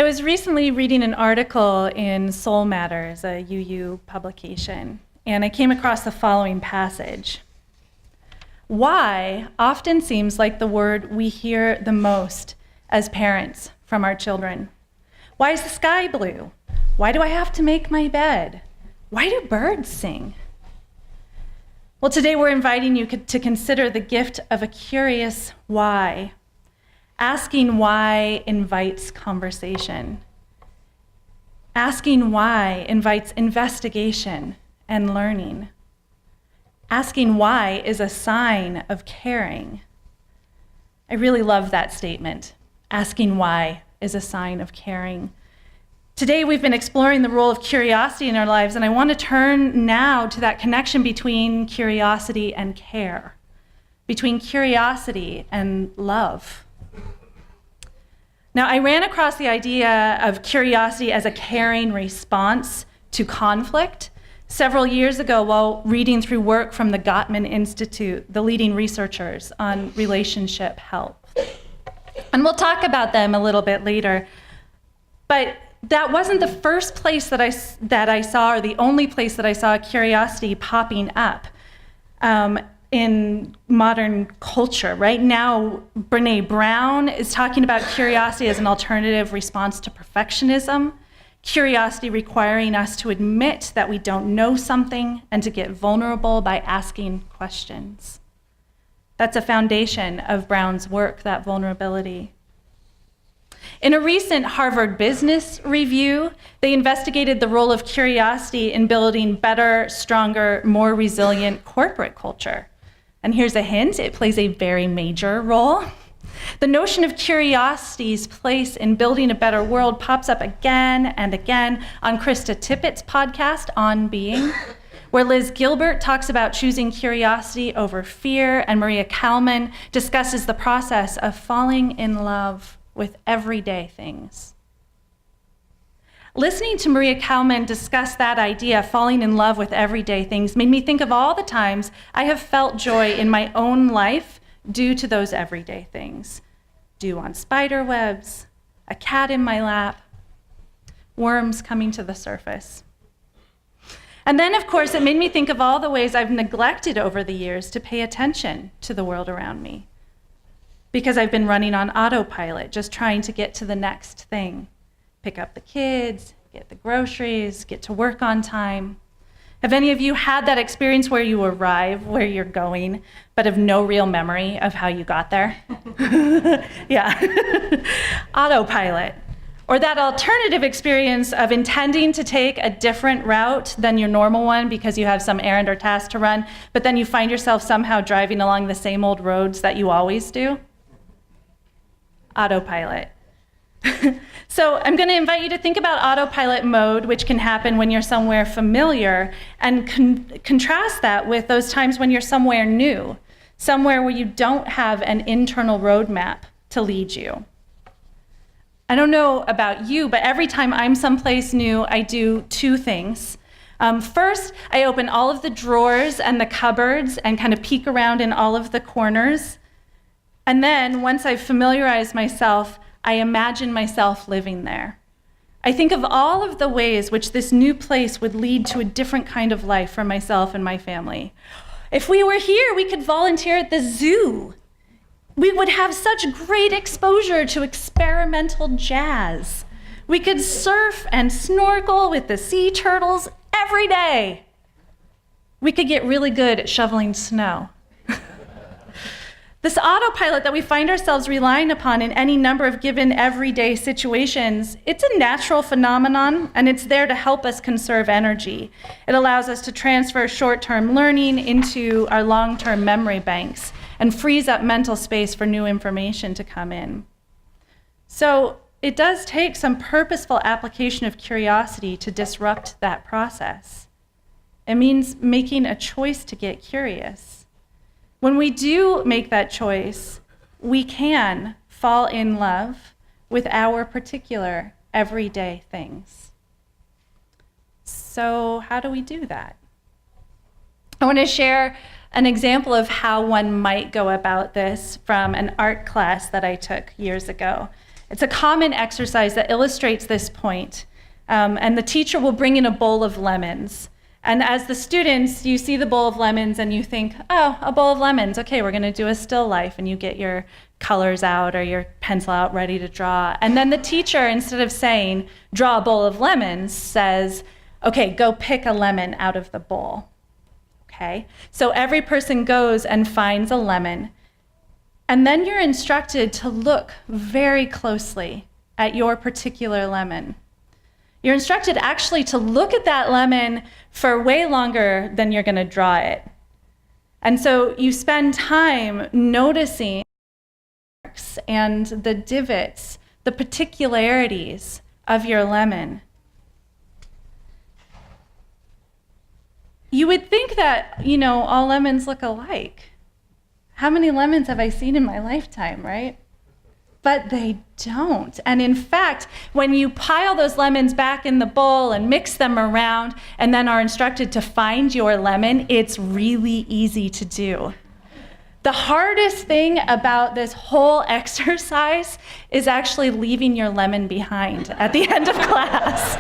I was recently reading an article in Soul Matters, a UU publication, and I came across the following passage. Why often seems like the word we hear the most as parents from our children. Why is the sky blue? Why do I have to make my bed? Why do birds sing? Well, today we're inviting you to consider the gift of a curious why. Asking why invites conversation. Asking why invites investigation and learning. Asking why is a sign of caring. I really love that statement. Asking why is a sign of caring. Today we've been exploring the role of curiosity in our lives, and I want to turn now to that connection between curiosity and care, between curiosity and love. Now, I ran across the idea of curiosity as a caring response to conflict several years ago while reading through work from the Gottman Institute, the leading researchers on relationship health. And we'll talk about them a little bit later. But that wasn't the first place that I saw, or the only place that I saw curiosity popping up in modern culture. Right now, Brené Brown is talking about curiosity as an alternative response to perfectionism, curiosity requiring us to admit that we don't know something and to get vulnerable by asking questions. That's a foundation of Brown's work, that vulnerability. In a recent Harvard Business Review, they investigated the role of curiosity in building better, stronger, more resilient corporate culture. And here's a hint, it plays a very major role. The notion of curiosity's place in building a better world pops up again and again on Krista Tippett's podcast, On Being, where Liz Gilbert talks about choosing curiosity over fear, and Maria Kalman discusses the process of falling in love with everyday things. Listening to Maria Kalman discuss that idea, falling in love with everyday things, made me think of all the times I have felt joy in my own life due to those everyday things. Dew on spider webs, a cat in my lap, worms coming to the surface. And then, of course, it made me think of all the ways I've neglected over the years to pay attention to the world around me, because I've been running on autopilot, just trying to get to the next thing. Pick up the kids, get the groceries, get to work on time. Have any of you had that experience where you arrive where you're going, but have no real memory of how you got there? Yeah, autopilot. Or that alternative experience of intending to take a different route than your normal one because you have some errand or task to run, but then you find yourself somehow driving along the same old roads that you always do? Autopilot. So I'm going to invite you to think about autopilot mode, which can happen when you're somewhere familiar, and contrast that with those times when you're somewhere new, somewhere where you don't have an internal roadmap to lead you. I don't know about you, but every time I'm someplace new, I do two things. First, I open all of the drawers and the cupboards and kind of peek around in all of the corners. And then once I've familiarized myself, I imagine myself living there. I think of all of the ways which this new place would lead to a different kind of life for myself and my family. If we were here, we could volunteer at the zoo. We would have such great exposure to experimental jazz. We could surf and snorkel with the sea turtles every day. We could get really good at shoveling snow. This autopilot that we find ourselves relying upon in any number of given everyday situations, it's a natural phenomenon, and it's there to help us conserve energy. It allows us to transfer short-term learning into our long-term memory banks and frees up mental space for new information to come in. So it does take some purposeful application of curiosity to disrupt that process. It means making a choice to get curious. When we do make that choice, we can fall in love with our particular everyday things. So how do we do that? I want to share an example of how one might go about this from an art class that I took years ago. It's a common exercise that illustrates this point. And the teacher will bring in a bowl of lemons. And as the students, you see the bowl of lemons and you think, oh, a bowl of lemons. Okay, we're going to do a still life. And you get your colors out or your pencil out ready to draw. And then the teacher, instead of saying, draw a bowl of lemons, says, okay, go pick a lemon out of the bowl. Okay? So every person goes and finds a lemon. And then you're instructed to look very closely at your particular lemon. You're instructed actually to look at that lemon for way longer than you're going to draw it. And so you spend time noticing and the divots, the particularities of your lemon. You would think that, all lemons look alike. How many lemons have I seen in my lifetime, right? But they don't. And in fact, when you pile those lemons back in the bowl and mix them around and then are instructed to find your lemon, it's really easy to do. The hardest thing about this whole exercise is actually leaving your lemon behind at the end of class.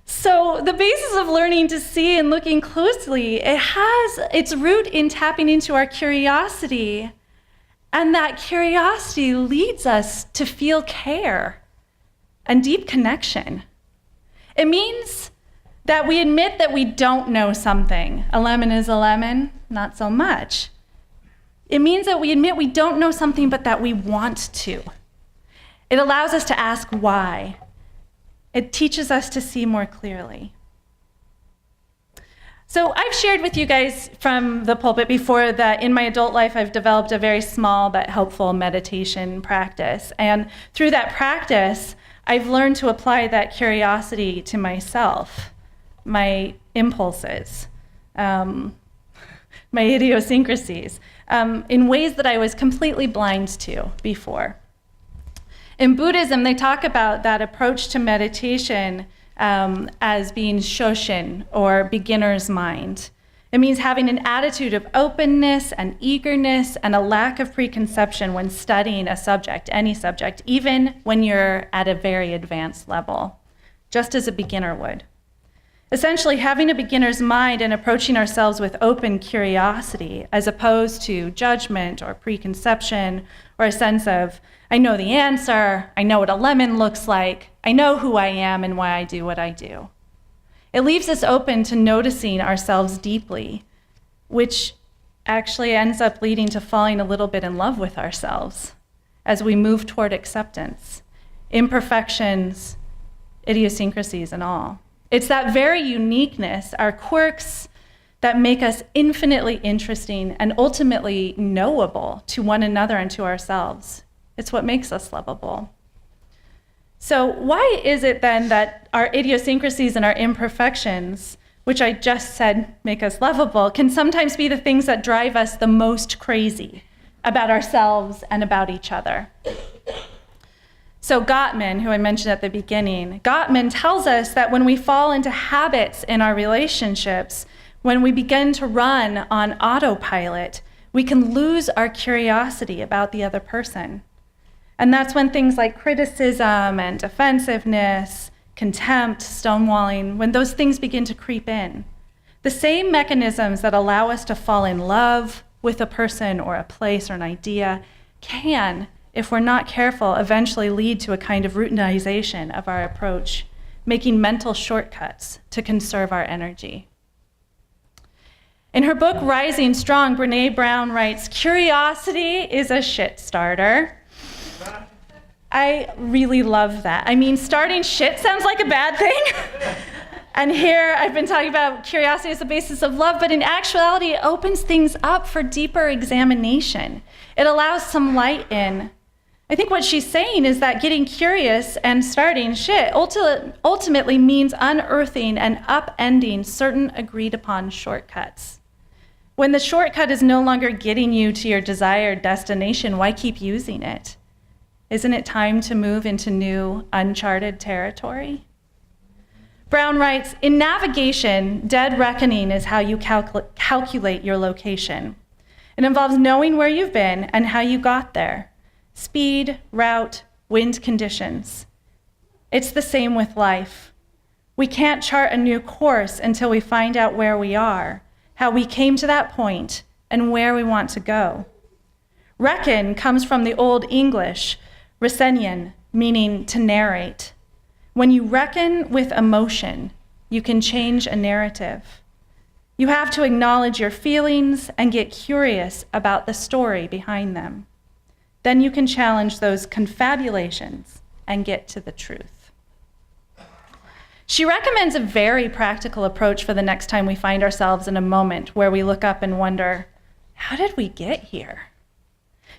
So the basis of learning to see and looking closely, it has its root in tapping into our curiosity. And that curiosity leads us to feel care and deep connection. It means that we admit that we don't know something. A lemon is a lemon, not so much. It means that we admit we don't know something, but that we want to. It allows us to ask why. It teaches us to see more clearly. So I've shared with you guys from the pulpit before that in my adult life, I've developed a very small but helpful meditation practice. And through that practice, I've learned to apply that curiosity to myself, my impulses, my idiosyncrasies, in ways that I was completely blind to before. In Buddhism, they talk about that approach to meditation as being shoshin, or beginner's mind. It means having an attitude of openness and eagerness and a lack of preconception when studying a subject, any subject, even when you're at a very advanced level, just as a beginner would. Essentially, having a beginner's mind and approaching ourselves with open curiosity, as opposed to judgment or preconception or a sense of, I know the answer, I know what a lemon looks like, I know who I am and why I do what I do. It leaves us open to noticing ourselves deeply, which actually ends up leading to falling a little bit in love with ourselves as we move toward acceptance, imperfections, idiosyncrasies, and all. It's that very uniqueness, our quirks, that make us infinitely interesting and ultimately knowable to one another and to ourselves. It's what makes us lovable. So why is it then that our idiosyncrasies and our imperfections, which I just said make us lovable, can sometimes be the things that drive us the most crazy about ourselves and about each other? So Gottman, who I mentioned at the beginning, Gottman tells us that when we fall into habits in our relationships, when we begin to run on autopilot, we can lose our curiosity about the other person. And that's when things like criticism and defensiveness, contempt, stonewalling, when those things begin to creep in. The same mechanisms that allow us to fall in love with a person or a place or an idea can, if we're not careful, eventually lead to a kind of routinization of our approach, making mental shortcuts to conserve our energy. In her book, Rising Strong, Brené Brown writes, "Curiosity is a shit starter." I really love that. I mean, starting shit sounds like a bad thing. And here I've been talking about curiosity as the basis of love, but in actuality, it opens things up for deeper examination. It allows some light in. I think what she's saying is that getting curious and starting shit ultimately means unearthing and upending certain agreed upon shortcuts. When the shortcut is no longer getting you to your desired destination, why keep using it? Isn't it time to move into new, uncharted territory? Brown writes, "In navigation, dead reckoning is how you calculate your location. It involves knowing where you've been and how you got there. Speed, route, wind conditions. It's the same with life. We can't chart a new course until we find out where we are, how we came to that point, and where we want to go. Reckon comes from the Old English, resenian, meaning to narrate. When you reckon with emotion, you can change a narrative. You have to acknowledge your feelings and get curious about the story behind them. Then you can challenge those confabulations and get to the truth. She recommends a very practical approach for the next time we find ourselves in a moment where we look up and wonder, how did we get here?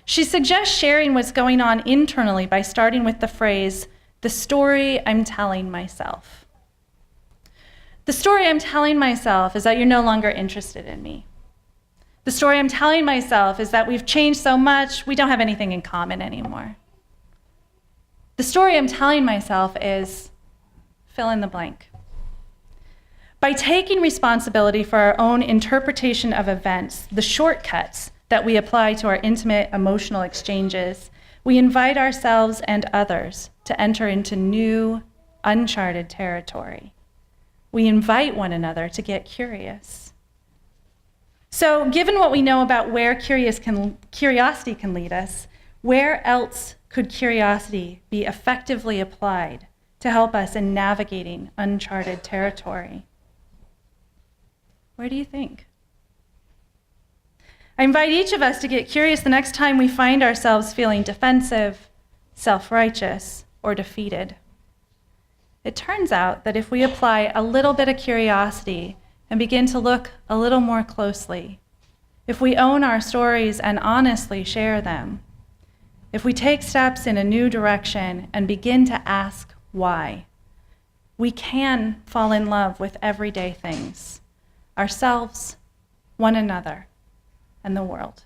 She suggests sharing what's going on internally by starting with the phrase, the story I'm telling myself. The story I'm telling myself is that you're no longer interested in me. The story I'm telling myself is that we've changed so much, we don't have anything in common anymore. The story I'm telling myself is fill in the blank. By taking responsibility for our own interpretation of events, the shortcuts that we apply to our intimate emotional exchanges, we invite ourselves and others to enter into new, uncharted territory. We invite one another to get curious. So, given what we know about where curiosity can lead us, where else could curiosity be effectively applied to help us in navigating uncharted territory? Where do you think? I invite each of us to get curious the next time we find ourselves feeling defensive, self-righteous, or defeated. It turns out that if we apply a little bit of curiosity and begin to look a little more closely, if we own our stories and honestly share them, if we take steps in a new direction and begin to ask why, we can fall in love with everyday things, ourselves, one another, and the world.